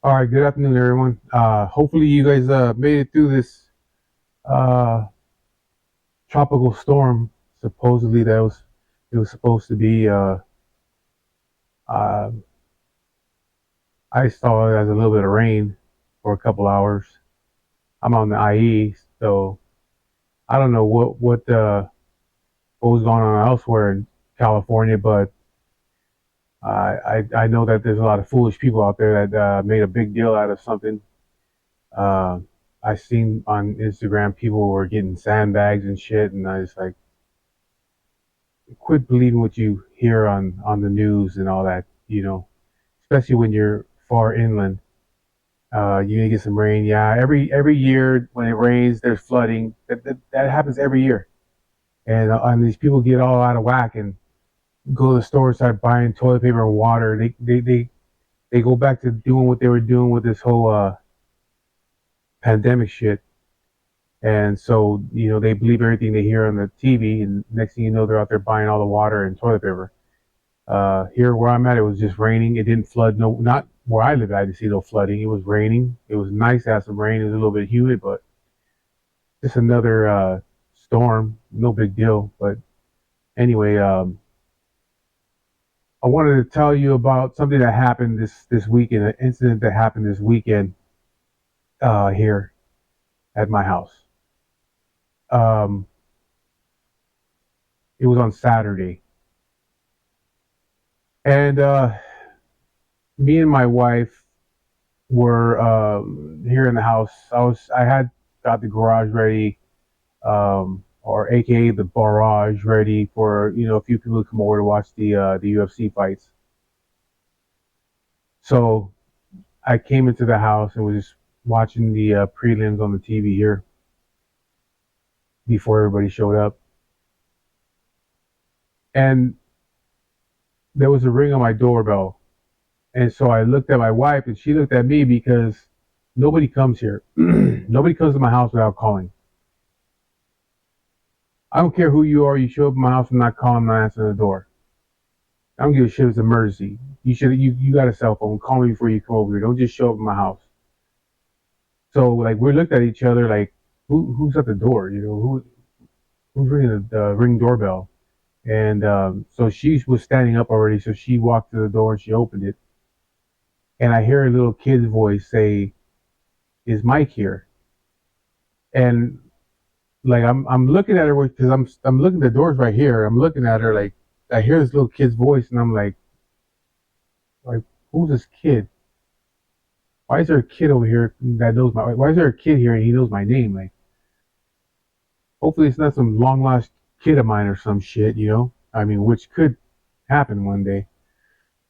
All right, good afternoon, everyone. Hopefully, you guys made it through this uh, tropical storm. Supposedly, that was it was supposed to be. Uh, I saw it as a little bit of rain for a couple hours. I'm on the IE, so I don't know what was going on elsewhere in California, but I know that there's a lot of foolish people out there that made a big deal out of something. Uh, I seen on Instagram people were getting sandbags and shit, and I was like, quit believing what you hear on the news and all that. Especially when you're far inland. You need to get some rain. Yeah, every year when it rains, there's flooding. That happens every year, and these people get all out of whack and go to the store and start buying toilet paper and water. They go back to doing what they were doing with this whole pandemic shit. And so, they believe everything they hear on the TV, and next thing you know, they're out there buying all the water and toilet paper. Here where I'm at, it was just raining. It didn't flood. No, not where I live. I didn't see no flooding. It was raining. It was nice to have some rain. It was a little bit humid, but just another storm. No big deal. But anyway, I wanted to tell you about something that happened this weekend. An incident that happened this weekend here at my house. Um, it was on Saturday, and me and my wife were here in the house. I had got the garage ready, or AKA the barrage ready for a few people to come over to watch the UFC fights. So I came into the house and was just watching the prelims on the TV here before everybody showed up, and there was a ring on my doorbell, and so I looked at my wife and she looked at me because nobody comes here. Nobody comes to my house without calling. I don't care who you are. You show up at my house, I'm not calling, I'm not answering the door. I don't give a shit if it's an emergency. You got a cell phone. Call me before you come over here. Don't just show up at my house. So like we looked at each other like who's at the door? Who's ringing the ring doorbell? And so she was standing up already. So she walked to the door and she opened it. And I hear a little kid's voice say, "Is Mike here?" And like I'm looking at her because I'm looking at the doors right here. I'm looking at her like I hear this little kid's voice and I'm like who's this kid? Why is there a kid over here that knows my? Why is there a kid here and he knows my name? Like, hopefully it's not some long lost kid of mine or some shit. I mean, which could happen one day.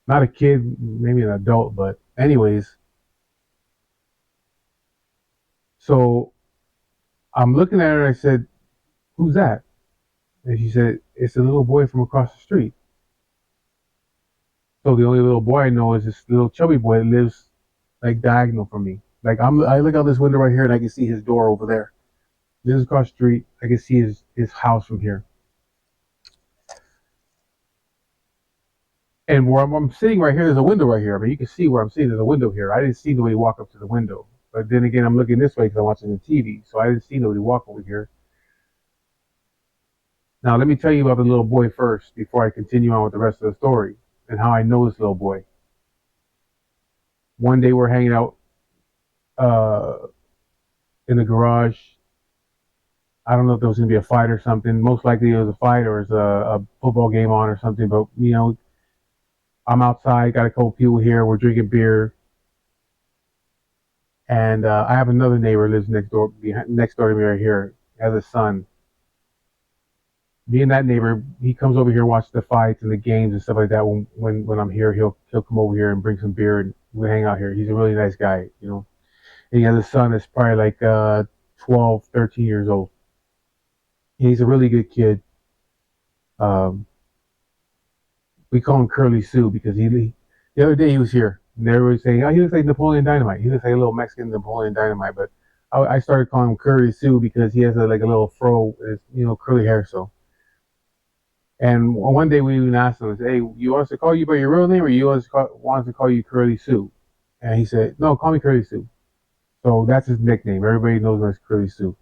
Not a kid, maybe an adult, but anyways. So I'm looking at her. I said, "Who's that?" And she said, "It's a little boy from across the street." So the only little boy I know is this little chubby boy that lives like diagonal from me. Like I look out this window right here and I can see his door over there. This is across the street. I can see his house from here. And where I'm sitting right here, there's a window right here. I mean, you can see where I'm sitting. There's a window here. I didn't see nobody walk up to the window. But then again, I'm looking this way because I'm watching the TV. So I didn't see nobody walk over here. Now, let me tell you about the little boy first before I continue on with the rest of the story and how I know this little boy. One day we're hanging out uh, in the garage. I don't know if there was going to be a fight or something. Most likely it was a fight or it was a football game on or something. But, I'm outside, got a couple people here. We're drinking beer. And I have another neighbor who lives next door to me right here. Has a son. Me and that neighbor, he comes over here, watches the fights and the games and stuff like that. When I'm here, he'll come over here and bring some beer and we hang out here. He's a really nice guy. And he has a son that's probably like 12, 13 years old. He's a really good kid. Um, we call him Curly Sue because the other day he was here and they were saying, oh, he looks like Napoleon Dynamite. He looks like a little Mexican Napoleon Dynamite. But I started calling him Curly Sue because he has like a little fro, curly hair. So, and one day we even asked him, "Hey, you want us to call you by your real name, or you want us to call you Curly Sue?" And he said, no, call me Curly Sue. So that's his nickname. Everybody knows him as Curly Sue.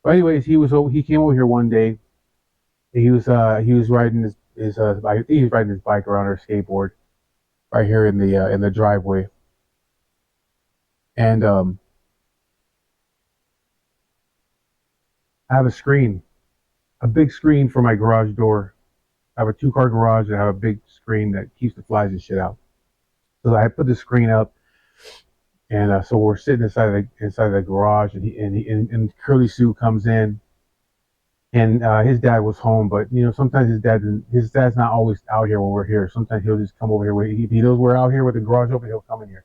But anyways, he came over here one day. He was riding his I think he was riding his bike around or skateboard right here in the driveway. And I have a big screen for my garage door. I have a 2-car garage and I have a big screen that keeps the flies and shit out. So I put the screen up, and so we're sitting inside the garage, and Curly Sue comes in, and his dad was home, but sometimes his dad's not always out here when we're here. Sometimes he'll just come over here. If he knows we're out here with the garage open, he'll come in here,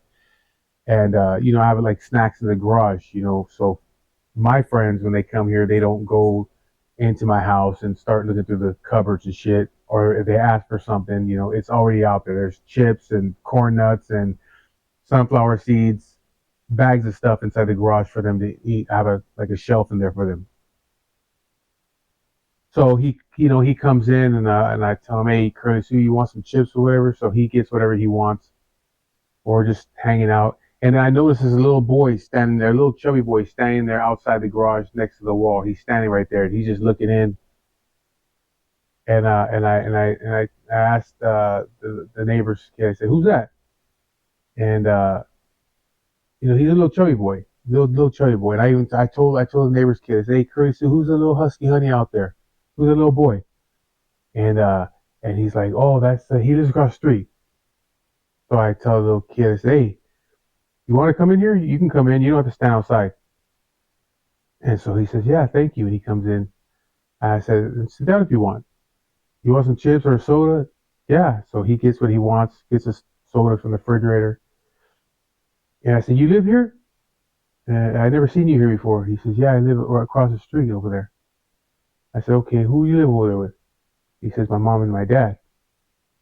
and I have like snacks in the garage, so my friends, when they come here, they don't go into my house and start looking through the cupboards and shit. Or if they ask for something, it's already out there. There's chips and corn nuts and sunflower seeds, bags of stuff inside the garage for them to eat. I have a shelf in there for them. So he comes in, and I tell him, hey, Curtis, you want some chips or whatever? So he gets whatever he wants, or just hanging out. And then I notice there's a little boy standing there, a little chubby boy standing there outside the garage next to the wall. He's standing right there, and he's just looking in. And I asked the neighbor's kid. I said, "Who's that?" And he's a little chubby boy, little chubby boy. And I told the neighbor's kid, I said, "Hey, Curtis, who's the little husky honey out there? Who's the little boy?" And and he's like, "Oh, that's he lives across the street." So I tell the little kid, I say, "Hey, you want to come in here? You can come in. You don't have to stand outside." And so he says, "Yeah, thank you." And he comes in. I said, "Sit down if you want. You want some chips or a soda?" Yeah. So he gets what he wants, gets a soda from the refrigerator. And I said, "You live here?" I never seen you here before. He says, "Yeah, I live right across the street over there." I said, "Okay, who you live over there with?" He says, "My mom and my dad."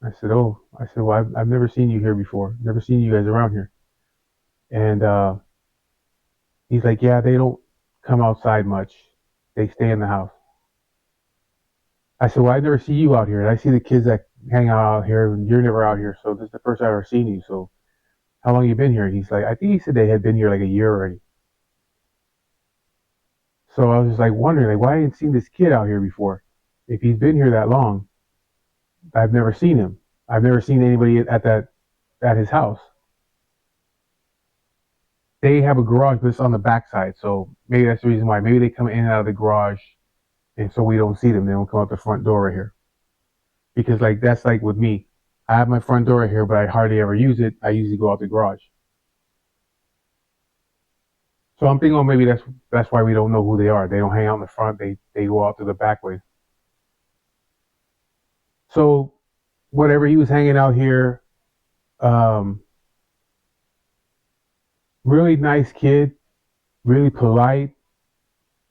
I said, "Oh." I said, "Well, I've never seen you here before. Never seen you guys around here." And he's like, "Yeah, they don't come outside much. They stay in the house." I said, "Well, I never see you out here. And I see the kids that hang out here, and you're never out here. So this is the first I've ever seen you. So how long you been here?" He's like, I think he said they had been here like a year already. So I was just like wondering, like, why I hadn't seen this kid out here before? If he's been here that long, I've never seen him. I've never seen anybody at his house. They have a garage, but it's on the backside. So maybe that's the reason why. Maybe they come in and out of the garage, and so we don't see them. They don't come out the front door right here. Because like that's like with me. I have my front door right here, but I hardly ever use it. I usually go out the garage. So I'm thinking, oh, maybe that's why we don't know who they are. They don't hang out in the front. They go out to the back way. So whatever, he was hanging out here. Um, really nice kid, really polite.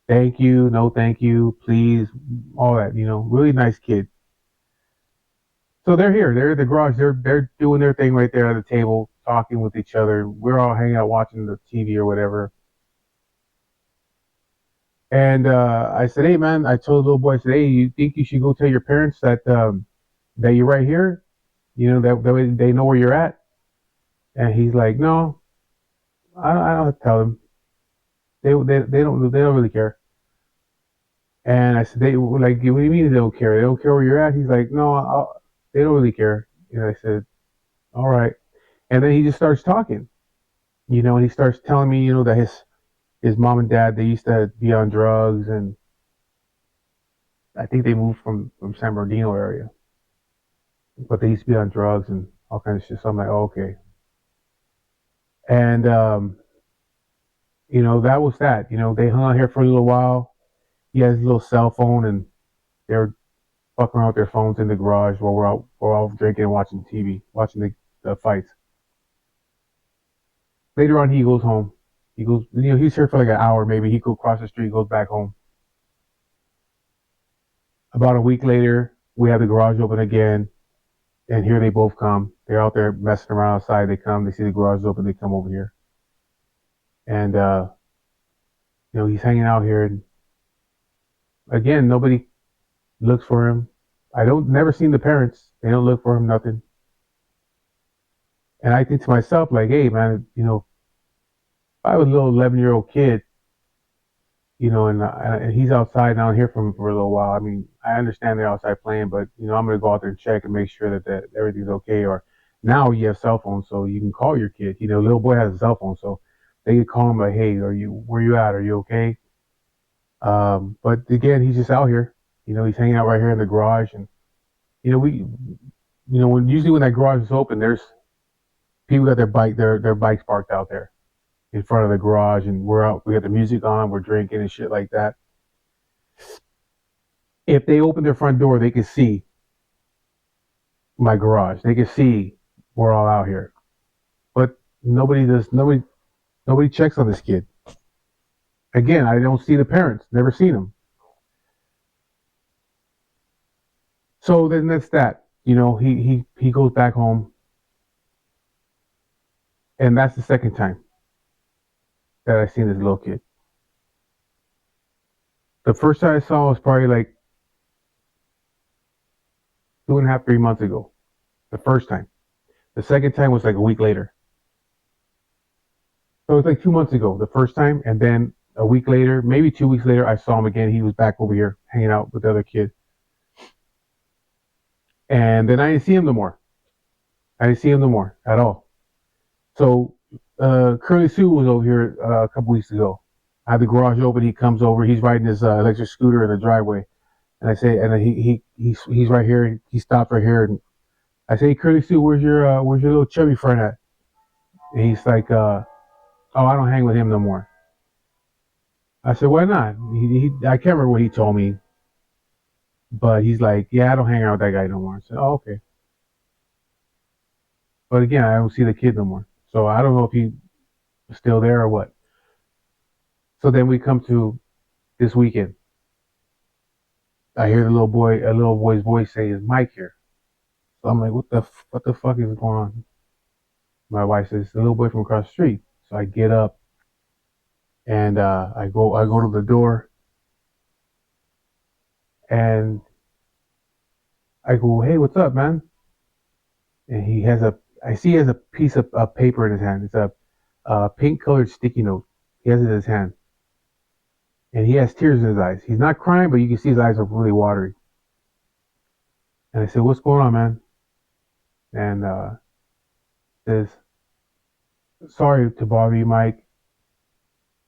Thank you, no thank you, please, all that. Really nice kid. So they're here. They're in the garage. They're doing their thing right there at the table, talking with each other. We're all hanging out watching the TV or whatever. And I said, "Hey, man," I told the little boy, I said, "Hey, you think you should go tell your parents that you're right here? That way they know where you're at." And he's like, "No, I don't have to tell them. They don't really care." And I said, "They like, what do you mean they don't care? They don't care where you're at?" He's like, "No, they don't really care." I said, "All right." And then he just starts talking, and he starts telling me, that his mom and dad, they used to be on drugs, and I think they moved from San Bernardino area, but they used to be on drugs and all kinds of shit. So I'm like, oh, okay. And that was that. They hung out here for a little while. He has his little cell phone, and they were fucking around with their phones in the garage while we're all drinking and watching TV, watching the fights. Later on, he goes home. He goes, he's here for like an hour maybe. He goes across the street, goes back home. About a week later, we have the garage open again, and here they both come. They're out there messing around outside. They come, they see the garage open, they come over here, and he's hanging out here. And again, nobody looks for him. I don't never seen the parents. They don't look for him. Nothing. And I think to myself, like, hey, man, if I was a little 11-year-old kid, and he's outside down here for a little while. I mean, I understand they're outside playing, but I'm gonna go out there and check and make sure that everything's okay. Or now you have cell phones, so you can call your kid. Little boy has a cell phone, so they can call him like, hey, where you at? Are you okay? But again, he's just out here. He's hanging out right here in the garage, and we, when that garage is open, there's people got their bikes parked out there in front of the garage, and we're out. We got the music on, we're drinking and shit like that. If they open their front door, they can see my garage. They can see we're all out here. But nobody checks on this kid. Again, I don't see the parents. Never seen them. So then that's that. He goes back home, and that's the second time that I seen this little kid. The first time I saw him was probably like 2.5, 3 months ago. The first time. The second time was like a week later. So it was like 2 months ago, the first time, and then a week later, maybe 2 weeks later, I saw him again. He was back over here hanging out with the other kid. And then I didn't see him no more. I didn't see him no more at all. So Curly Sue was over here a couple weeks ago. I had the garage open. He comes over. He's riding his electric scooter in the driveway, and I say, and he's right here. He stopped right here, and I say, hey, Curly Sue, where's your little chubby friend at? And he's like, oh, I don't hang with him no more. I said, why not? I can't remember what he told me, but he's like, yeah, I don't hang out with that guy no more. I said, oh, okay. But again, I don't see the kid no more. So I don't know if he's still there or what. So then we come to this weekend. I hear a little boy's voice say, is Mike here? So I'm like, what the fuck is going on? My wife says, the little boy from across the street. So I get up and I go to the door and I go, hey, what's up, man? And I see he has a piece of paper in his hand. It's a pink colored sticky note. He has it in his hand. And he has tears in his eyes. He's not crying, but you can see his eyes are really watery. And I said, what's going on, man? And says, sorry to bother you, Mike.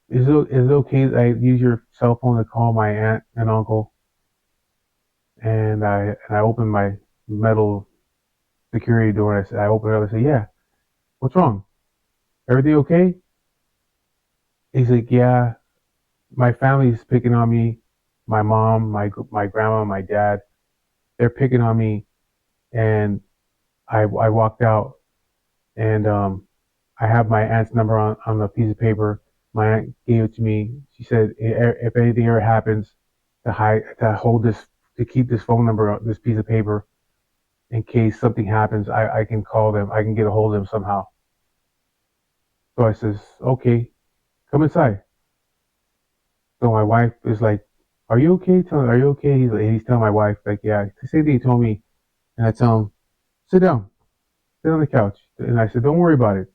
Is it okay that I use your cell phone to call my aunt and uncle? And I opened my metal security door and I opened it up. I said, yeah, what's wrong? Everything okay? He's like, yeah, my family's picking on me. My mom, my grandma, my dad, they're picking on me. And I walked out and I have my aunt's number on a piece of paper. My aunt gave it to me. She said, if anything ever happens, to keep this phone number, this piece of paper, in case something happens, I can call them. I can get a hold of them somehow. So I says, okay, come inside. So my wife is like, are you okay? Are you okay? He's telling my wife, like, yeah, the same thing he told me. And I tell him, sit down, sit on the couch. And I said, don't worry about it.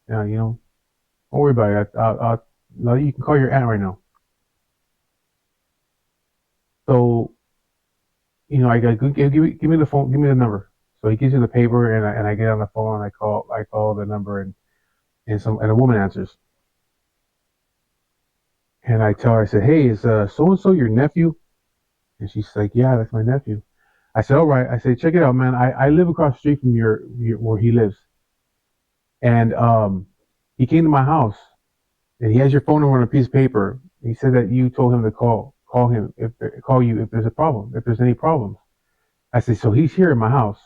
Don't worry about it. No, you can call your aunt right now. So, I got give me the phone, give me the number. So he gives me the paper, and I get on the phone, and I call the number, and a woman answers, and I tell her, I said, hey, is so and so your nephew? And she's like, yeah, that's my nephew. I said, all right. I said, check it out, man. I live across the street from your where he lives, and he came to my house, and he has your phone number on a piece of paper. He said that you told him to call you if there's a problem, if there's any problems. I said, so he's here in my house,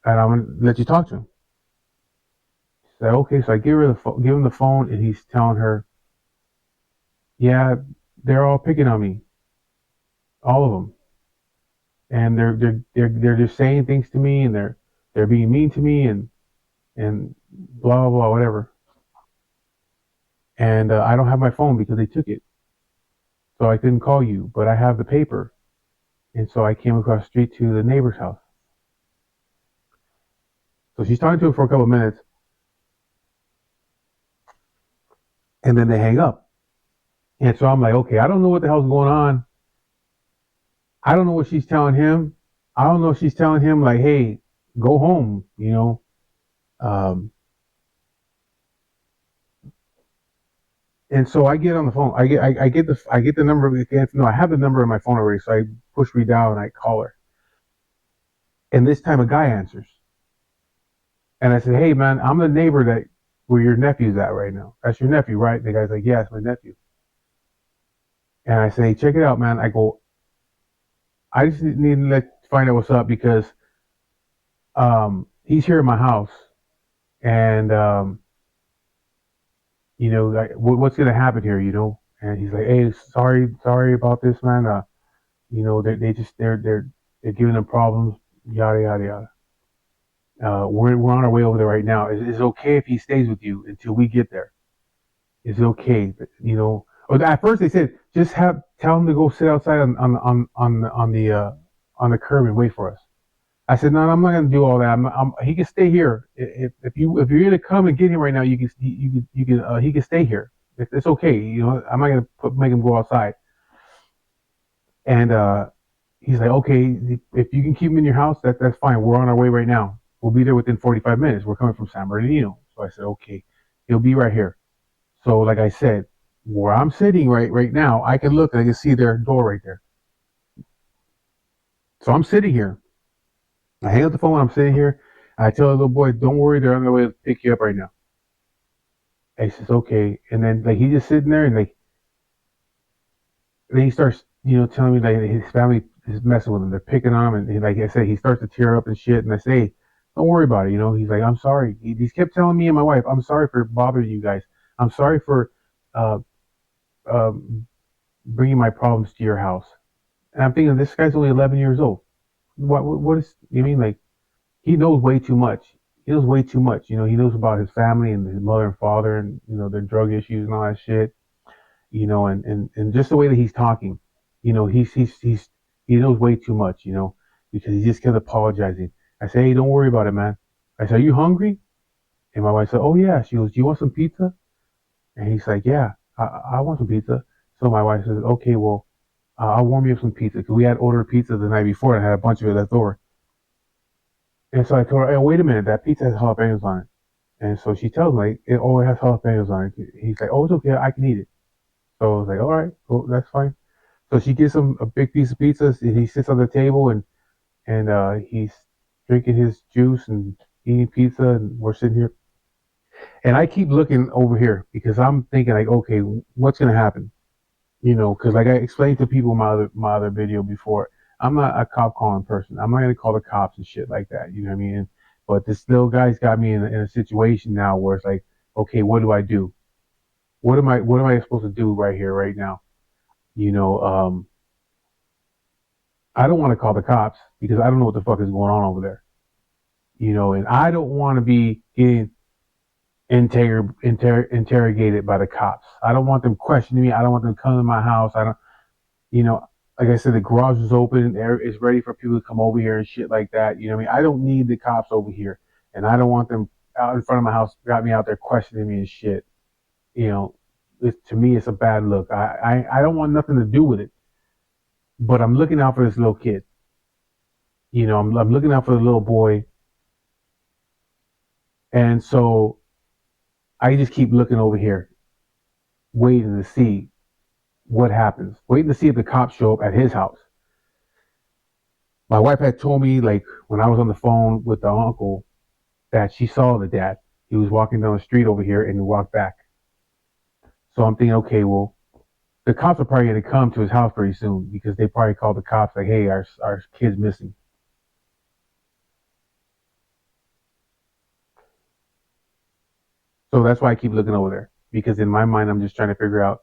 and I'm gonna let you talk to him. She said, okay. So I give him the phone, and he's telling her, yeah, they're all picking on me, all of them, and they're just saying things to me, and they're being mean to me, and blah blah blah whatever. And I don't have my phone because they took it, so I couldn't call you, but I have the paper, and so I came across the street to the neighbor's house. So she's talking to him for a couple of minutes, and then they hang up. And so I'm like, okay, I don't know what the hell's going on. I don't know what she's telling him. I don't know if she's telling him like, hey, go home, you know. Um, and so I get on the phone. I get the number of the no, I have the number in my phone already. So I push redial and I call her. And this time a guy answers. And I said, hey man, I'm the neighbor that where your nephew's at right now. That's your nephew, right? The guy's like, yeah, it's my nephew. And I say, check it out, man. I go, I just need to find out what's up because he's here at my house, and you know, like, what's gonna happen here, you know? And he's like, hey, sorry about this, man. You know, they're giving them problems, yada yada yada. We're on our way over there right now. Is it okay if he stays with you until we get there? Is it okay? You know, or at first they said just tell him to go sit outside on the curb and wait for us. I said, no, I'm not gonna do all that. He can stay here. If you're gonna come and get him right now, he can stay here. It's okay. You know, I'm not gonna make him go outside. And he's like, okay, if you can keep him in your house, that's fine. We're on our way right now. We'll be there within 45 minutes. We're coming from San Bernardino. So I said, okay, he'll be right here. So like I said, where I'm sitting right now, I can look and I can see their door right there. So I'm sitting here. I hang up the phone. I'm sitting here. I tell the little boy, "Don't worry, they're on their way to pick you up right now." And he says, "Okay." And then like he's just sitting there, and like then he starts, you know, telling me like his family is messing with him. They're picking on him, and like I said, he starts to tear up and shit. And I say, hey, "Don't worry about it." You know, he's like, "I'm sorry." He kept telling me and my wife, "I'm sorry for bothering you guys. I'm sorry for uh, um, bringing my problems to your house." And I'm thinking, this guy's only 11 years old. What is, you mean like, he knows way too much. He knows way too much. You know, he knows about his family and his mother and father and, you know, their drug issues and all that shit. You know, and just the way that he's talking, you know, he knows way too much, you know, because he just kept apologizing. I say, hey, don't worry about it, man. I said, are you hungry? And my wife said, oh yeah. She goes, do you want some pizza? And he's like, yeah, I want some pizza. So my wife says, okay, well, I'll warm you up some pizza because we had ordered pizza the night before and I had a bunch of it left over. And so I told her, hey, wait a minute, that pizza has jalapenos on it. And so she tells me, like, it has jalapenos on it. He's like, oh, it's okay, I can eat it. So I was like, all right, cool, that's fine. So she gives him a big piece of pizza. And he sits on the table and he's drinking his juice and eating pizza, and we're sitting here. And I keep looking over here because I'm thinking like, okay, what's gonna happen? You know, because like I explained to people in my other video before, I'm not a cop calling person. I'm not gonna call the cops and shit like that. You know what I mean? But this little guy's got me in a situation now where it's like, okay, what do I do? What am I supposed to do right here, right now? You know, I don't want to call the cops because I don't know what the fuck is going on over there. You know, and I don't want to be getting interrogated by the cops. I don't want them questioning me. I don't want them coming to my house. I don't, you know, like I said, the garage is open. It's ready for people to come over here and shit like that. You know what I mean? I don't need the cops over here, and I don't want them out in front of my house, got me out there questioning me and shit. You know, to me, it's a bad look. I don't want nothing to do with it, but I'm looking out for this little kid. You know, I'm looking out for the little boy, and so I just keep looking over here, waiting to see what happens, waiting to see if the cops show up at his house. My wife had told me, like, when I was on the phone with the uncle, that she saw the dad. He was walking down the street over here and he walked back. So I'm thinking, okay, well, the cops are probably going to come to his house pretty soon because they probably called the cops like, hey, our kid's missing. So that's why I keep looking over there because in my mind, I'm just trying to figure out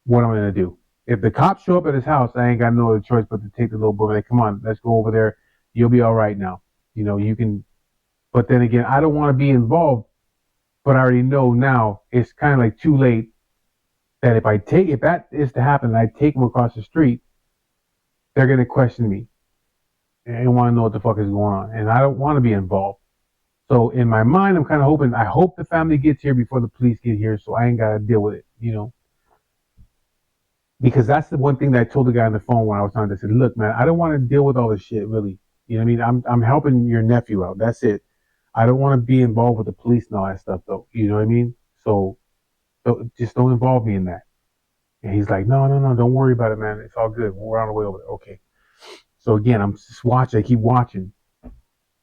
what I'm going to do. If the cops show up at his house, I ain't got no other choice but to take the little boy. Like, come on, let's go over there. You'll be all right now. You know, you can. But then again, I don't want to be involved. But I already know now it's kind of like too late. That if that is to happen, and I take him across the street, they're gonna question me. and want to know what the fuck is going on. And I don't want to be involved. So in my mind, I'm kind of hoping, I hope the family gets here before the police get here so I ain't got to deal with it, Because that's the one thing that I told the guy on the phone when I was talking. I said, look, man, I don't want to deal with all this shit, really. You know what I mean? I'm helping your nephew out. That's it. I don't want to be involved with the police and all that stuff, though. You know what I mean? So just don't involve me in that. And he's like, no, no, no, don't worry about it, man. It's all good. We're on the way over there. Okay. So again, I'm just watching. I keep watching.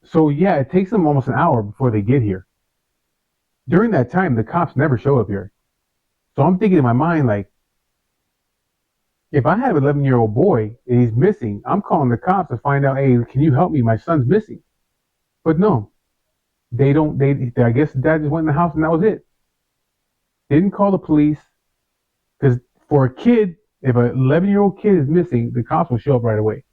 So yeah, it takes them almost an hour before they get here. During that time, the cops never show up here. So I'm thinking in my mind, like, if I have an 11-year-old boy and he's missing, I'm calling the cops to find out, hey, can you help me? My son's missing. But no, they don't. I guess the dad just went in the house and that was it. Didn't call the police because for a kid, if an 11-year-old kid is missing, the cops will show up right away.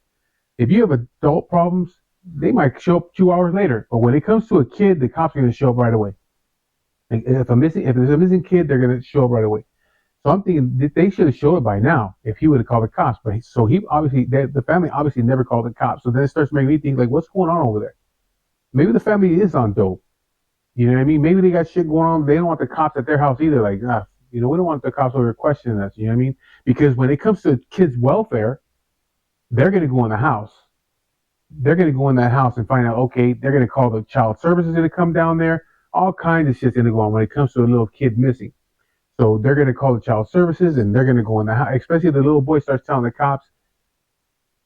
If you have adult problems, they might show up 2 hours later. But when it comes to a kid, the cops are going to show up right away. Like if there's a missing kid, they're going to show up right away. So I'm thinking that they should have showed up by now if he would have called the cops. But so he obviously, the family obviously never called the cops. So then it starts making me think like, what's going on over there? Maybe the family is on dope. You know what I mean? Maybe they got shit going on. They don't want the cops at their house either. Like, we don't want the cops over here questioning us. You know what I mean? Because when it comes to kids' welfare, they're going to go in the house. They're going to go in that house and find out, okay, they're going to call the child services going to come down there. All kinds of shit's going to go on when it comes to a little kid missing. So they're going to call the child services and they're going to go in the house, especially if the little boy starts telling the cops,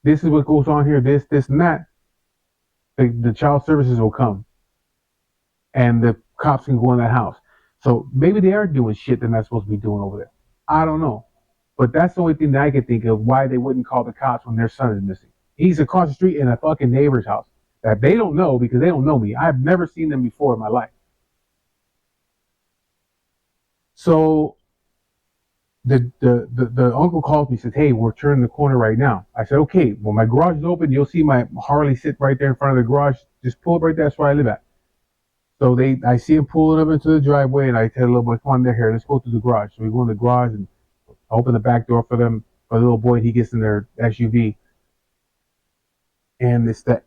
this is what goes on here, this, and that. The child services will come and the cops can go in that house. So maybe they are doing shit they're not supposed to be doing over there. I don't know. But that's the only thing that I can think of why they wouldn't call the cops when their son is missing. He's across the street in a fucking neighbor's house that they don't know because they don't know me. I've never seen them before in my life. So the uncle calls me and says, hey, we're turning the corner right now. I said, okay, when my garage is open, you'll see my Harley sit right there in front of the garage. Just pull it right there. That's where I live at. So I see him pulling up into the driveway, and I tell the little boy, come on, they're here. Let's go to the garage. So we go in the garage and open the back door for them, for the little boy. He gets in their SUV. And it's the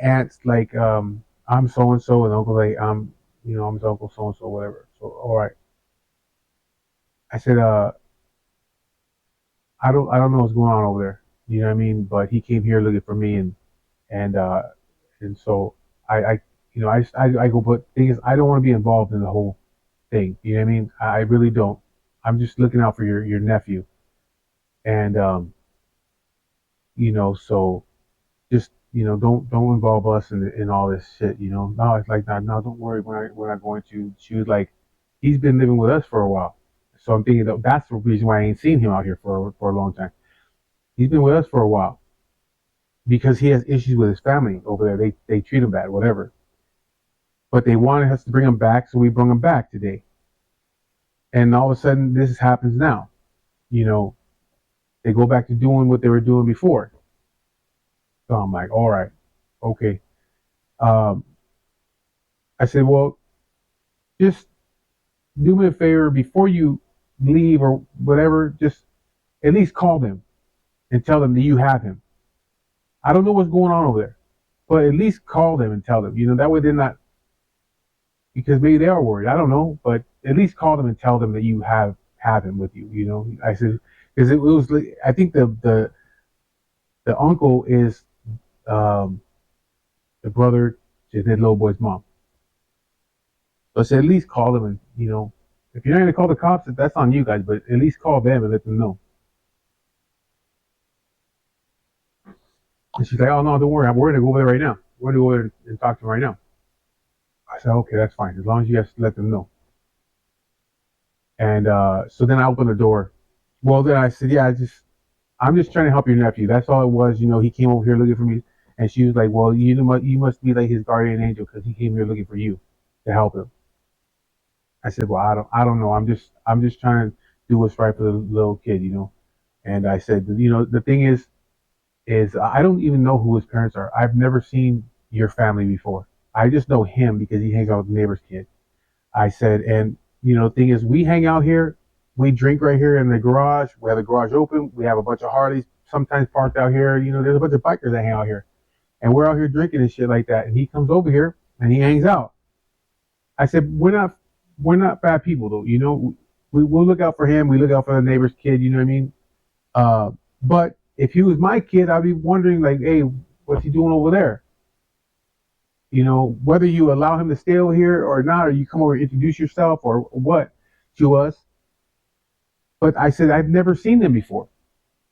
aunt's like, I'm so-and-so, and uncle like, I'm his uncle so-and-so, whatever. So, all right. I said, I don't know what's going on over there. You know what I mean? But he came here looking for me, and uh, and so I go. But thing is, I don't want to be involved in the whole thing. You know what I mean? I really don't. I'm just looking out for your nephew, and so just don't involve us in all this shit. No, it's like no, don't worry. We're not going to. She was like, he's been living with us for a while. So I'm thinking that's the reason why I ain't seen him out here for a long time. He's been with us for a while because he has issues with his family over there. They treat him bad, whatever. But they wanted us to bring him back, so we bring him back today. And all of a sudden, this happens now. They go back to doing what they were doing before. So I'm like, all right, okay. Um, I said, well, just do me a favor before you leave or whatever. Just at least call them and tell them that you have him. I don't know what's going on over there, but at least call them and tell them. That way they're not, because maybe they are worried. I don't know, but at least call them and tell them that you have him with you. I said because it was. I think the uncle is the brother to the little boy's mom. So I said at least call them and if you're not gonna call the cops, that's on you guys. But at least call them and let them know. And she's like, oh, no, don't worry. We're going to go over there right now. We're going to go over there and talk to him right now. I said, okay, that's fine. As long as you guys let them know. And so then I opened the door. Well, then I said, yeah, I'm just trying to help your nephew. That's all it was. He came over here looking for me. And she was like, well, you must be like his guardian angel because he came here looking for you to help him. I said, well, I don't know. I'm just trying to do what's right for the little kid, And I said, the thing is I don't even know who his parents are. I've never seen your family before. I just know him because he hangs out with the neighbor's kid. I said, and the thing is, we hang out here, we drink right here in the garage. We have the garage open. We have a bunch of Harleys sometimes parked out here. There's a bunch of bikers that hang out here. and we're out here drinking and shit like that. And he comes over here and he hangs out. I said, we're not bad people though. We'll look out for him. We look out for the neighbor's kid. You know what I mean? Uh, but if he was my kid, I'd be wondering like, hey, what's he doing over there? Whether you allow him to stay over here or not, or you come over and introduce yourself or what to us. But I said, I've never seen him before.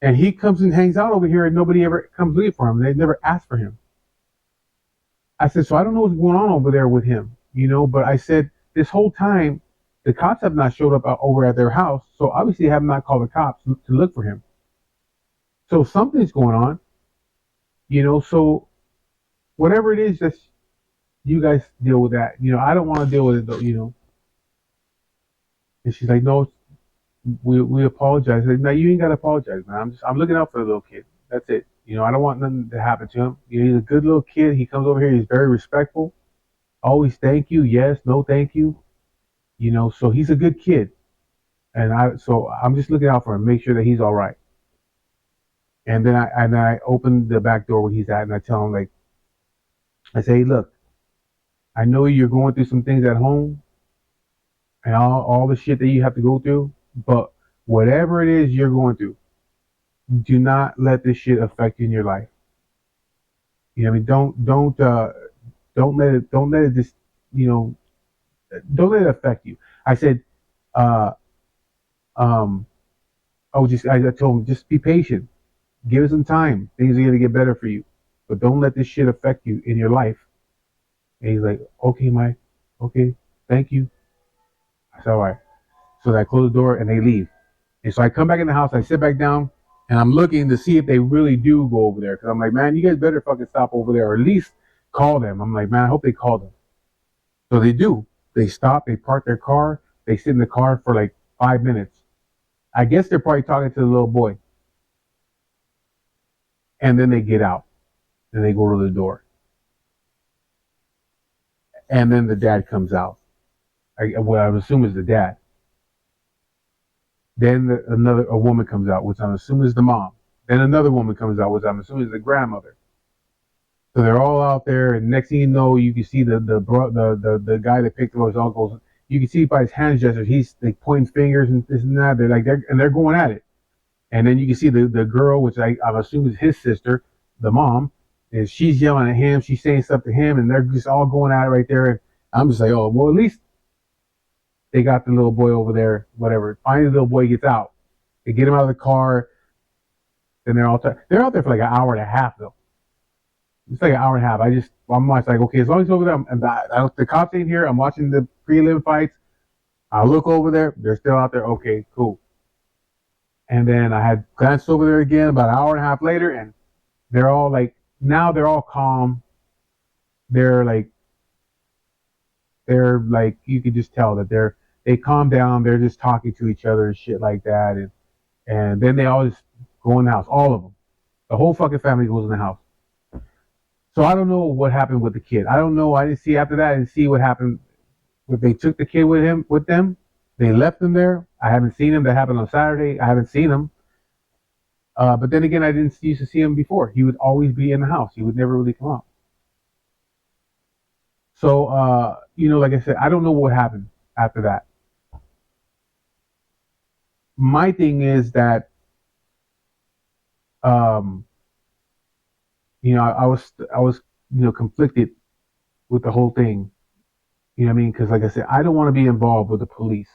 And he comes and hangs out over here and nobody ever comes looking for him. They never asked for him. I said, so I don't know what's going on over there with him, but I said, this whole time, the cops have not showed up over at their house. So obviously have not called the cops to look for him. So something's going on, so whatever it is, just you guys deal with that. I don't want to deal with it though. And she's like, no, we apologize. I said, no, you ain't got to apologize, man. I'm looking out for the little kid. That's it. I don't want nothing to happen to him. He's a good little kid. He comes over here. He's very respectful. Always thank you. Yes, no, thank you. So he's a good kid. And I'm just looking out for him, make sure that he's all right. And then I open the back door where he's at, and I tell him, like, I say, hey, look, I know you're going through some things at home and all the shit that you have to go through, but whatever it is you're going through, do not let this shit affect you in your life. What I mean? Don't let it just, don't let it affect you. I said, I told him, just be patient. Give it some time. Things are going to get better for you. But don't let this shit affect you in your life. And he's like, okay, Mike. Okay, thank you. I said, all right. So I close the door and they leave. And so I come back in the house. I sit back down and I'm looking to see if they really do go over there. Because I'm like, man, you guys better fucking stop over there or at least call them. I'm like, man, I hope they call them. So they do. They stop. They park their car. They sit in the car for like 5 minutes. I guess they're probably talking to the little boy. And then they get out and they go to the door. And then the dad comes out. What I would assume is the dad. Then a woman comes out, which I'm assuming is the mom. Then another woman comes out, which I'm assuming is the grandmother. So they're all out there, and next thing you know, you can see the guy that picked up his uncles. You can see by his hand gestures, he's like pointing fingers and this and that. They're going at it. And then you can see the girl, which I'm assuming is his sister, the mom, and she's yelling at him. She's saying stuff to him, and they're just all going at it right there. And I'm just like, oh, well, at least they got the little boy over there, whatever. Finally, the little boy gets out. They get him out of the car. Then they're out there for like an hour and a half, though. It's like an hour and a half. I'm like, okay, as long as over there, the cops ain't here. I'm watching the prelim fights. I look over there. They're still out there. Okay, cool. And then I had glanced over there again about an hour and a half later, and they're all like, now they're all calm. They're like, you could just tell that they calm down. They're just talking to each other and shit like that. And then they all just go in the house, all of them. The whole fucking family goes in the house. So I don't know what happened with the kid. I don't know. I didn't see after that. I didn't see what happened. If they took the kid with them, they left him there. I haven't seen him. That happened on Saturday. I haven't seen him. But then again, I didn't used to see him before. He would always be in the house. He would never really come out. So, like I said, I don't know what happened after that. My thing is that, I was, conflicted with the whole thing. You know what I mean? Because like I said, I don't want to be involved with the police.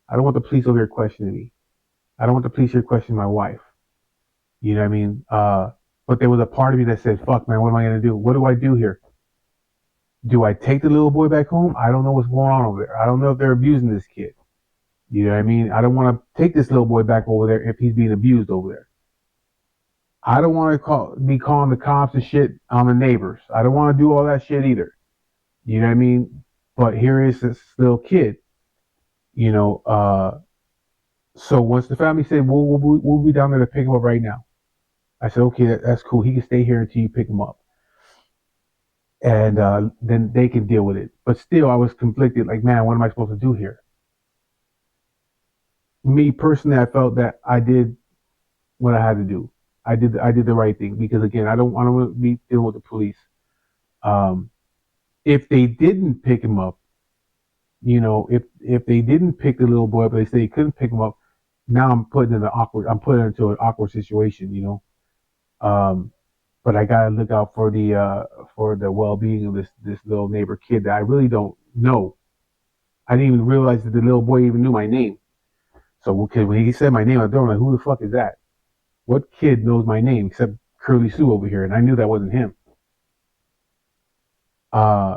I don't want the police over here questioning me. I don't want the police here questioning my wife. You know what I mean? But there was a part of me that said, fuck, man, what am I going to do? What do I do here? Do I take the little boy back home? I don't know what's going on over there. I don't know if they're abusing this kid. You know what I mean? I don't want to take this little boy back over there if he's being abused over there. I don't want to be calling the cops and shit on the neighbors. I don't want to do all that shit either. You know what I mean? But here is this little kid. So once the family said, we'll be down there to pick him up right now. I said, okay, that's cool. He can stay here until you pick him up. And then they can deal with it. But still, I was conflicted. Like, man, what am I supposed to do here? Me, personally, I felt that I did what I had to do. I did the right thing because again, I don't want to be dealing with the police. Um, if they didn't pick him up, if they didn't pick the little boy up, they say they couldn't pick him up. Now I'm putting into an awkward situation, Um, but I gotta look out for the well being of this little neighbor kid that I really don't know. I didn't even realize that the little boy even knew my name. So okay, when he said my name at the door, I'm like, who the fuck is that? What kid knows my name except Curly Sue over here? And I knew that wasn't him. Uh,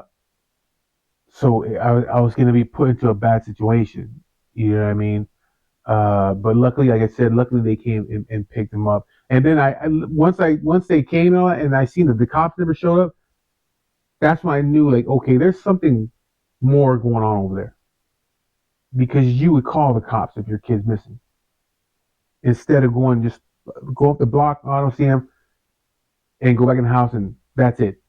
so I was gonna be put into a bad situation. You know what I mean? But luckily, like I said, luckily they came and picked him up. And then once they came out and I seen that the cops never showed up, that's when I knew like, okay, there's something more going on over there. Because you would call the cops if your kid's missing instead of going just go up the block, oh, I don't see him, and go back in the house and that's it.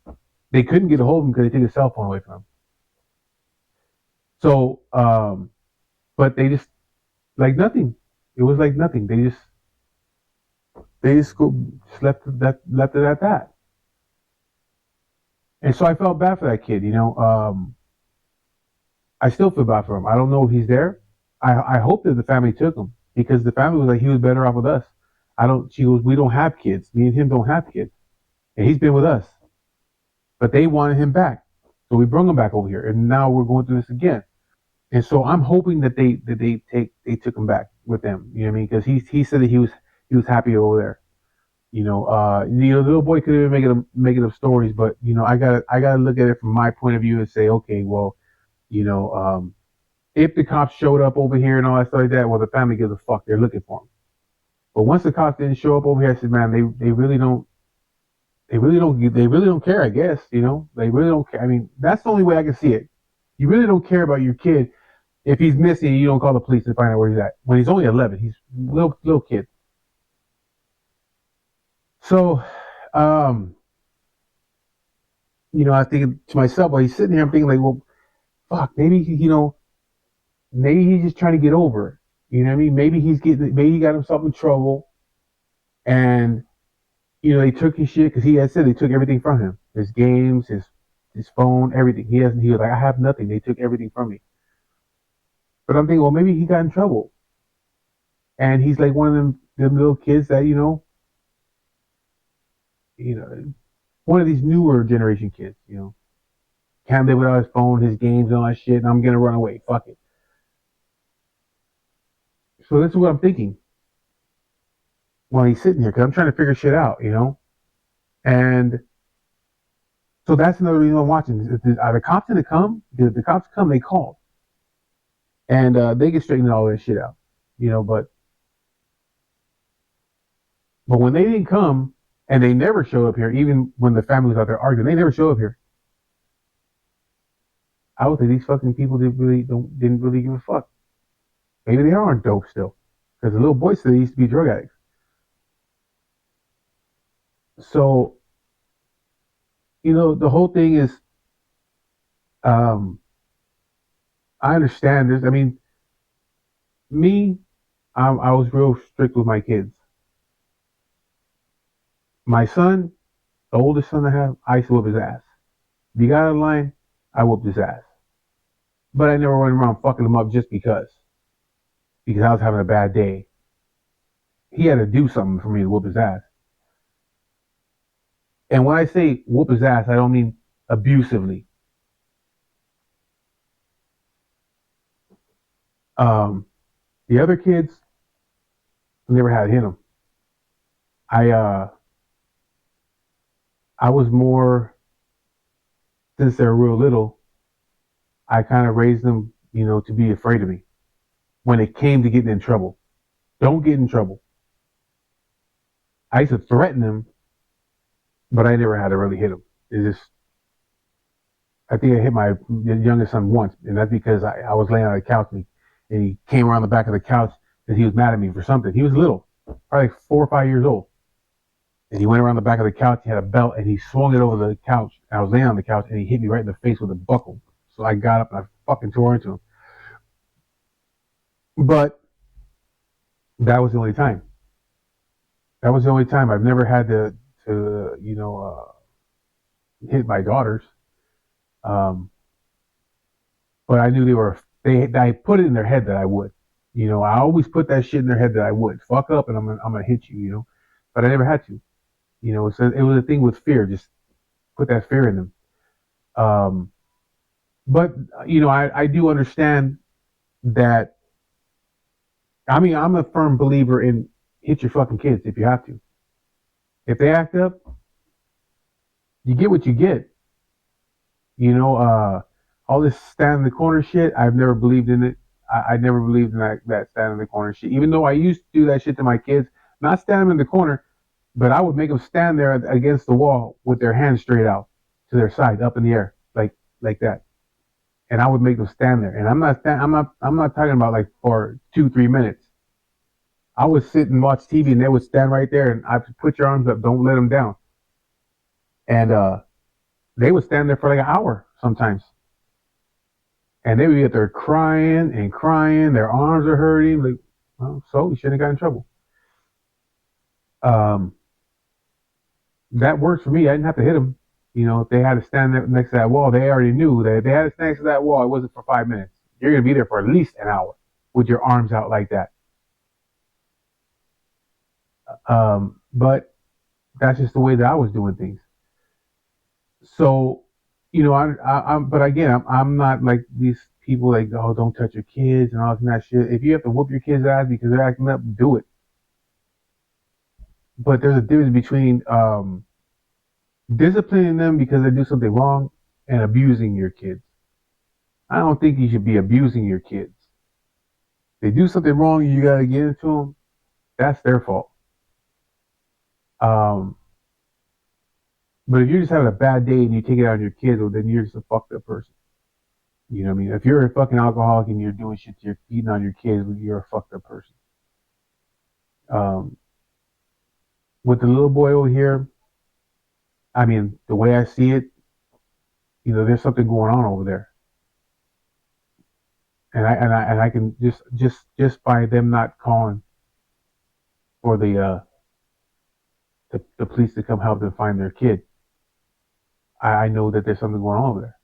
They couldn't get a hold of him because they took his cell phone away from him. So, but they just like nothing. It was like nothing. They just left it at that. And so I felt bad for that kid. I still feel bad for him. I don't know if he's there. I hope that the family took him because the family was like he was better off with us. I don't. She goes, we don't have kids. Me and him don't have kids, and he's been with us. But they wanted him back, so we brought him back over here, and now we're going through this again. And so I'm hoping that they took him back with them. You know what I mean? Because he said that he was happy over there. The little boy could even making up stories, but I gotta look at it from my point of view and say, okay, well, you know, if the cops showed up over here and all that stuff like that, well, the family gives a fuck. They're looking for him. But once the cops didn't show up over here, I said, man, they really don't care. I guess they really don't care. I mean, that's the only way I can see it. You really don't care about your kid if he's missing. You don't call the police to find out where he's at when he's only 11. He's a little kid. So, um, I think to myself while he's sitting here, I'm thinking like, well, fuck, maybe he's just trying to get over it. You know what I mean? Maybe he got himself in trouble, and they took his shit because he had said they took everything from him, his games, his phone, everything. He was like, I have nothing. They took everything from me. But I'm thinking, well, maybe he got in trouble, and he's like one of them little kids that one of these newer generation kids, can't live without his phone, his games, and all that shit. And I'm gonna run away. Fuck it. So this is what I'm thinking while he's sitting here because I'm trying to figure shit out. And so that's another reason I'm watching. Are the cops going to come? Because if the cops come, they call. And they can straighten all this shit out. But when they didn't come, and they never showed up here, even when the family was out there arguing, they never showed up here. I would think these fucking people didn't really give a fuck. Maybe they are on dope still. Because the little boy said they used to be drug addicts. So, the whole thing is, um, I understand this. I mean, me, I was real strict with my kids. My son, the oldest son I have, I used to whip his ass. If he got out of line, I whooped his ass. But I never went around fucking him up just because I was having a bad day. He had to do something for me to whoop his ass. And when I say whoop his ass, I don't mean abusively. The other kids never had hit them. I was more, since they're real little, I kind of raised them, to be afraid of me when it came to getting in trouble. Don't get in trouble. I used to threaten them, but I never had to really hit them. I think I hit my youngest son once, and that's because I was laying on the couch and he came around the back of the couch because he was mad at me for something. He was little, probably like 4 or 5 years old. And he went around the back of the couch, he had a belt, and he swung it over the couch. And I was laying on the couch, and he hit me right in the face with a buckle. So I got up and I fucking tore into him. But that was the only time. That was the only time. I've never had to hit my daughters. Um, but I knew I put it in their head that I would. I always put that shit in their head that I would fuck up and I'm gonna hit you. But I never had to. So it was a thing with fear. Just put that fear in them. Um, but I do understand that. I mean, I'm a firm believer in hit your fucking kids if you have to. If they act up, you get what you get. All this stand in the corner shit, I've never believed in it. I never believed in that stand in the corner shit. Even though I used to do that shit to my kids, not stand them in the corner, but I would make them stand there against the wall with their hands straight out to their side, up in the air, like that. And I would make them stand there. And I'm not talking about like for 2-3 minutes. I would sit and watch TV, and they would stand right there, and I would put your arms up, don't let them down. And they would stand there for like an hour sometimes. And they would get there crying and crying. Their arms are hurting. Like, well, so you shouldn't have got in trouble. Um, that works for me. I didn't have to hit them. If they had to stand there next to that wall, they already knew that if they had to stand next to that wall, it wasn't for 5 minutes. You're going to be there for at least an hour with your arms out like that. But that's just the way that I was doing things. So, but again, I'm not like these people like, oh, don't touch your kids and all that shit. If you have to whoop your kids' ass because they're acting up, do it. But there's a difference between disciplining them because they do something wrong and abusing your kids. I don't think you should be abusing your kids. If they do something wrong, you gotta get into them. That's their fault. Um, but if you're just having a bad day and you take it out on your kids, well, then you're just a fucked up person. You know what I mean? If you're a fucking alcoholic and you're doing shit, you're beating on your kids, well, you're a fucked up person. Um, with the little boy over here, I mean, the way I see it, there's something going on over there, and I can just by them not calling for the police to come help them find their kid, I know that there's something going on over there,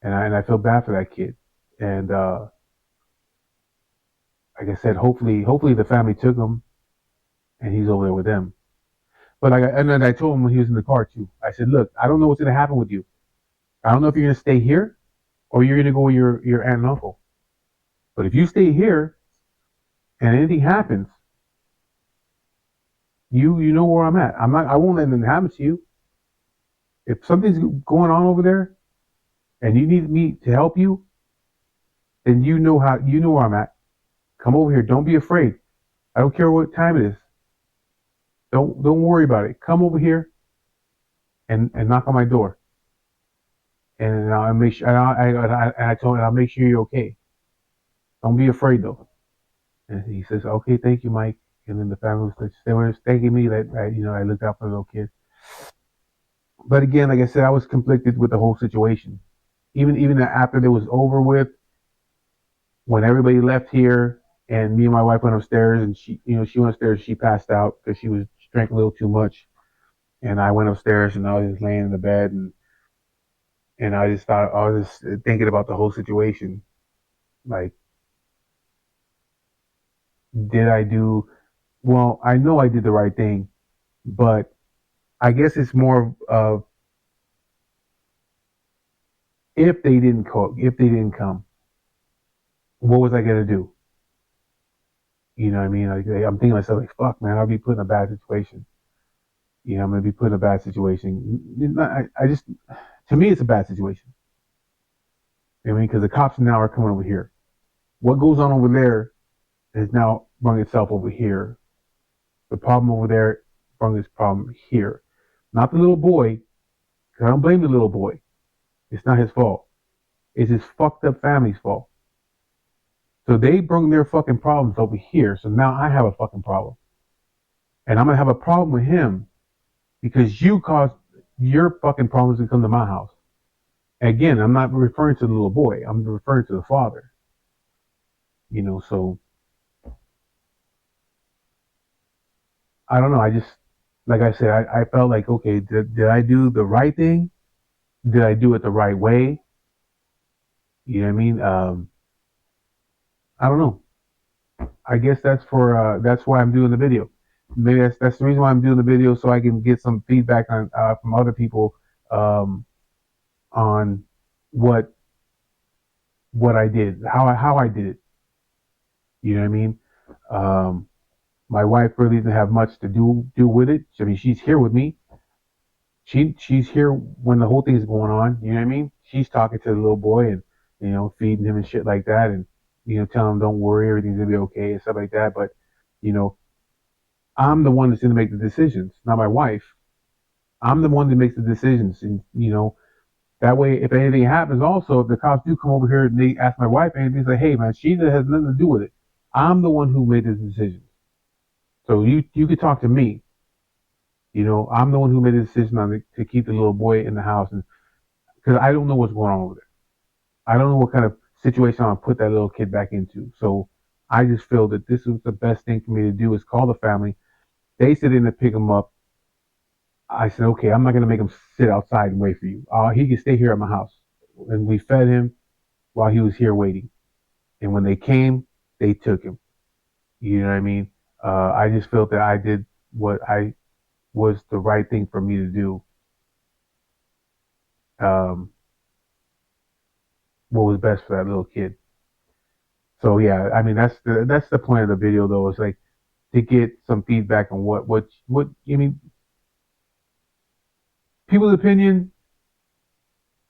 and I feel bad for that kid, and like I said, hopefully the family took him, and he's over there with them. But and then I told him when he was in the car too. I said, look, I don't know what's gonna happen with you. I don't know if you're gonna stay here or you're gonna go with your aunt and uncle. But if you stay here and anything happens, you know where I'm at. I won't let anything happen to you. If something's going on over there and you need me to help you, then you know where I'm at. Come over here. Don't be afraid. I don't care what time it is. Don't worry about it. Come over here and knock on my door. And I'll make sure. I told him I'll make sure you're okay. Don't be afraid though. And he says, okay, thank you, Mike. And then the family was like, they were thanking me that I looked out for the little kid. But again, like I said, I was conflicted with the whole situation. Even after it was over with, when everybody left here, and me and my wife went upstairs, and she went upstairs, she passed out because she drank a little too much, and I went upstairs and I was just laying in the bed, and I just thought I was just thinking about the whole situation, like, did I do well? I know I did the right thing, but I guess it's more of if they didn't come, what was I gonna do? You know what I mean? Like, I'm thinking to myself, like, fuck, man, I'll be put in a bad situation. I'm gonna be put in a bad situation. I just, to me, it's a bad situation. I mean, because the cops now are coming over here. What goes on over there has now brought itself over here. The problem over there brought this problem here. Not the little boy. I don't blame the little boy. It's not his fault. It's his fucked up family's fault. So they bring their fucking problems over here. So now I have a fucking problem. And I'm going to have a problem with him because you caused your fucking problems to come to my house. Again, I'm not referring to the little boy. I'm referring to the father. So I don't know. I just, like I said, I felt like, okay, did I do the right thing? Did I do it the right way? You know what I mean? I don't know. I guess that's why I'm doing the video. Maybe that's the reason why I'm doing the video, so I can get some feedback on from other people um, on what what I did, how I did it. You know what I mean? Um, my wife really didn't have much to do with it. I mean, she's here with me. She's here when the whole thing's going on. You know what I mean? She's talking to the little boy and feeding him and shit like that, and telling him don't worry, everything's gonna be okay and stuff like that. But you know, I'm the one that's gonna make the decisions, not my wife. I'm the one that makes the decisions, and that way, if anything happens, also if the cops do come over here and they ask my wife anything, say, hey man, she has nothing to do with it. I'm the one who made the decisions, so you could talk to me. I'm the one who made the decision to keep the little boy in the house, and because I don't know what's going on over there. I don't know what kind of situation I'll put that little kid back into. So I just feel that this is the best thing for me to do is call the family. They sit in and pick him up. I said, okay, I'm not going to make him sit outside and wait for you. He can stay here at my house. And we fed him while he was here waiting. And when they came, they took him. You know what I mean? I just felt that I did what I was the right thing for me to do. Um, what was best for that little kid. So yeah, I mean that's the point of the video though. Is like to get some feedback on what I mean. People's opinion,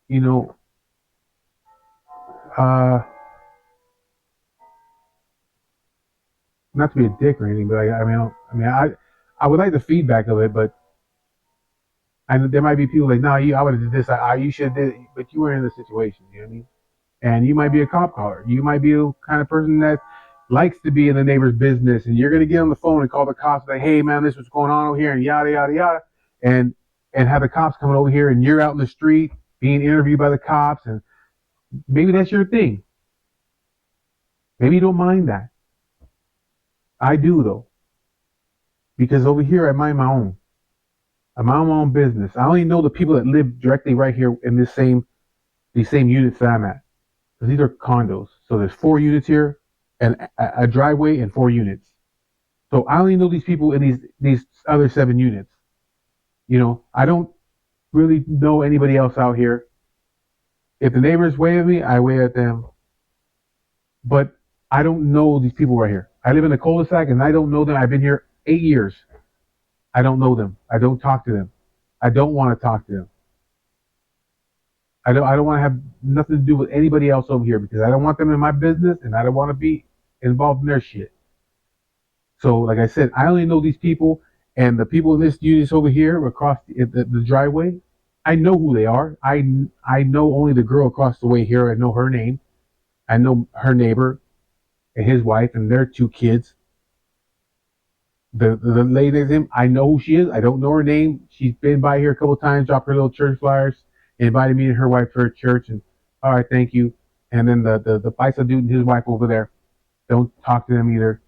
you know, uh, not to be a dick or anything, but I would like the feedback of it, but there might be people like, no, I would have did this, you should have did it, but you were in the situation, you know what I mean? And you might be a cop caller, you might be the kind of person that likes to be in the neighbor's business, and you're gonna get on the phone and call the cops like, hey man, this is what's going on over here, and yada yada yada, and have the cops coming over here, and you're out in the street being interviewed by the cops, and maybe that's your thing. Maybe you don't mind that. I do though, because over here I mind my own. I mind my own business. I only know the people that live directly right here in these same units that I'm at. Because these are condos. So there's 4 units here, and a driveway and 4 units. So I only know these people in these other 7 units. I don't really know anybody else out here. If the neighbors wave at me, I wave at them. But I don't know these people right here. I live in a cul-de-sac and I don't know them. I've been here 8 years. I don't know them. I don't talk to them. I don't want to talk to them. I don't want to have nothing to do with anybody else over here because I don't want them in my business and I don't want to be involved in their shit. So, like I said, I only know these people and the people in this unit over here across the driveway. I know who they are. I know only the girl across the way here. I know her name. I know her neighbor and his wife and their 2 kids. The lady next to him, I know who she is. I don't know her name. She's been by here a couple of times, dropped her little church flyers, invited me and her wife to her church, and all right, thank you. And then the Faisal dude and his wife over there, don't talk to them either.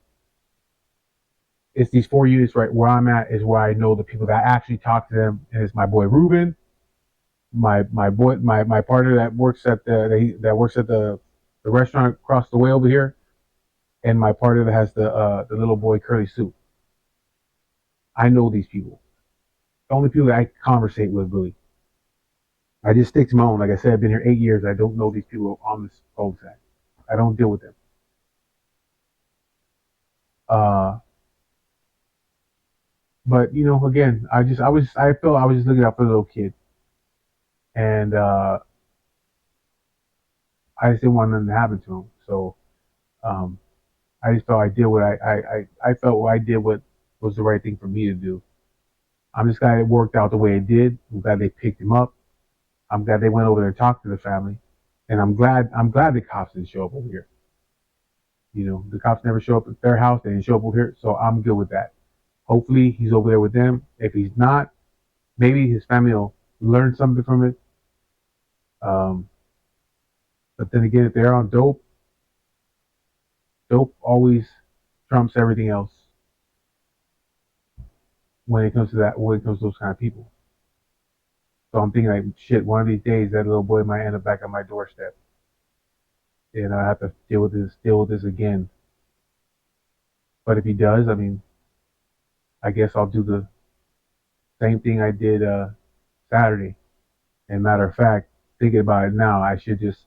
It's these 4 units right where I'm at is where I know the people that actually talk to them, and it's my boy Ruben, my partner that works at the restaurant across the way over here, and my partner that has the little boy Curly Sue. I know these people. The only people that I conversate with really. I just stick to my own. Like I said, I've been here 8 years. I don't know these people on this cul-de-sac. I don't deal with them. Uh, but again, I felt I was just looking out for the little kid, and I just didn't want nothing to happen to him. So um, I just felt I did what I felt I did what was the right thing for me to do. I'm just glad it worked out the way it did. I'm glad they picked him up. I'm glad they went over there and talked to the family, and I'm glad the cops didn't show up over here. The cops never show up at their house. They didn't show up over here, so I'm good with that. Hopefully, he's over there with them. If he's not, maybe his family will learn something from it. Um, but then again, if they're on dope, dope always trumps everything else. when it comes to that, when it comes to those kind of people. So I'm thinking like, shit, one of these days that little boy might end up back on my doorstep, and I have to deal with this again. But if he does, I mean, I guess I'll do the same thing I did Saturday. And matter of fact, thinking about it now, I should just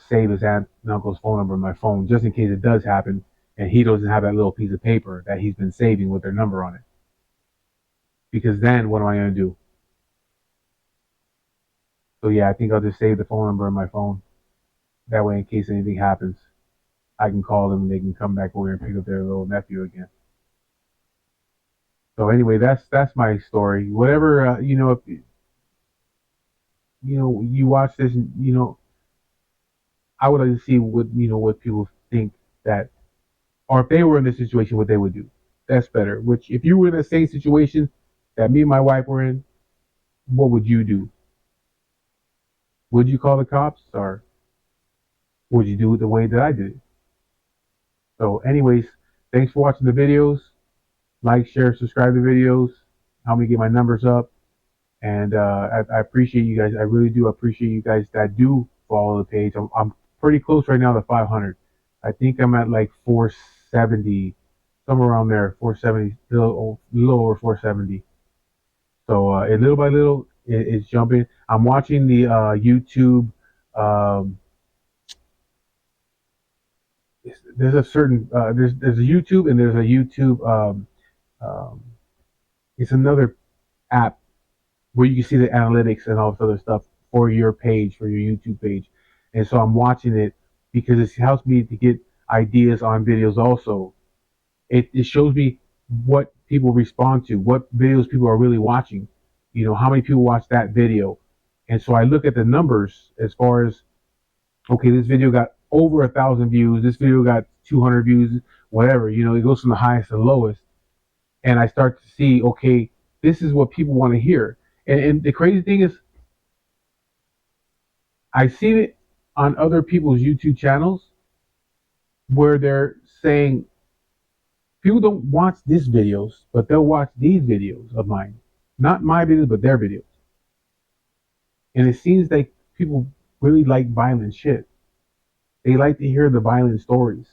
save his aunt and uncle's phone number in my phone just in case it does happen, and he doesn't have that little piece of paper that he's been saving with their number on it. Because then, what am I gonna do? So yeah, I think I'll just save the phone number in my phone. That way, in case anything happens, I can call them and they can come back over and pick up their little nephew again. So anyway, that's my story. Whatever if you watch this, and I would like to see what people think that, or if they were in this situation, what they would do. That's better. Which, if you were in the same situation that me and my wife were in, what would you do? Would you call the cops, or would you do it the way that I did it? So, anyways, thanks for watching the videos. Like, share, subscribe to the videos. Help me get my numbers up. And I appreciate you guys. I really do appreciate you guys that do follow the page. I'm pretty close right now to 500. I think I'm at like 470, somewhere around there, 470, little over 470. So little by little, it's jumping. I'm watching the YouTube. Um, there's a certain there's a YouTube, and there's a YouTube. Um, it's another app where you can see the analytics and all this other stuff for your page, for your YouTube page. And so I'm watching it because it helps me to get ideas on videos also. It shows me what people respond to, what videos people are really watching, how many people watch that video. And so I look at the numbers as far as, okay, this video got over 1,000 views, this video got 200 views, whatever, it goes from the highest to the lowest. And I start to see, okay, this is what people want to hear. And the crazy thing is, I've seen it on other people's YouTube channels where they're saying people don't watch these videos, but they'll watch these videos of mine. Not my videos, but their videos. And it seems like people really like violent shit. They like to hear the violent stories.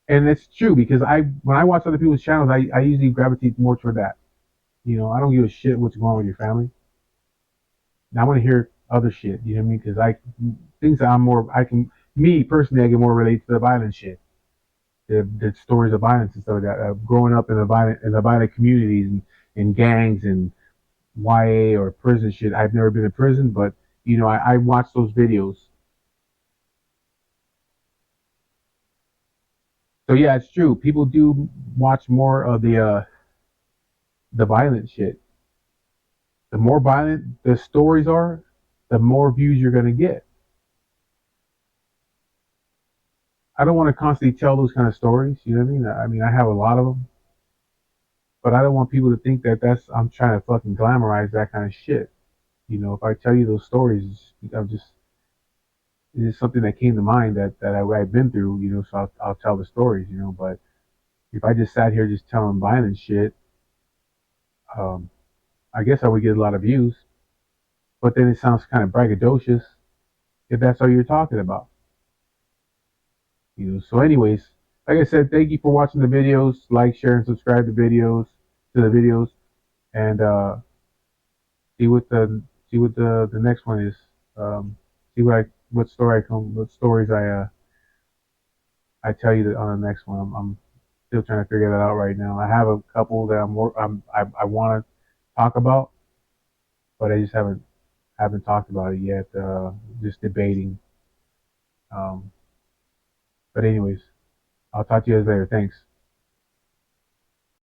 And it's true, because when I watch other people's channels, I usually gravitate more toward that. I don't give a shit what's going on with your family. I want to hear other shit. You know what I mean? Because things that me personally, I can more relate to the violent shit, the stories of violence and stuff like that. Growing up in the violent communities, and in gangs and YA or prison shit. I've never been in prison, but I watch those videos. So yeah, it's true. People do watch more of the violent shit. The more violent the stories are, the more views you're gonna get. I don't want to constantly tell those kind of stories. You know what I mean? I mean, I have a lot of them, but I don't want people to think that I'm trying to fucking glamorize that kind of shit. If I tell you those stories, it's something that came to mind that I've been through. So I'll tell the stories. But if I just sat here just telling violent shit, um, I guess I would get a lot of views. But then it sounds kind of braggadocious if that's all you're talking about. So anyways, like I said, thank you for watching the videos. Like, share, and subscribe to the videos, and see what the next one is. See what stories I tell you on the next one. I'm still trying to figure that out right now. I have a couple that I want to talk about, but I just haven't talked about it yet. Just debating. Um, but anyways, I'll talk to you guys later. Thanks.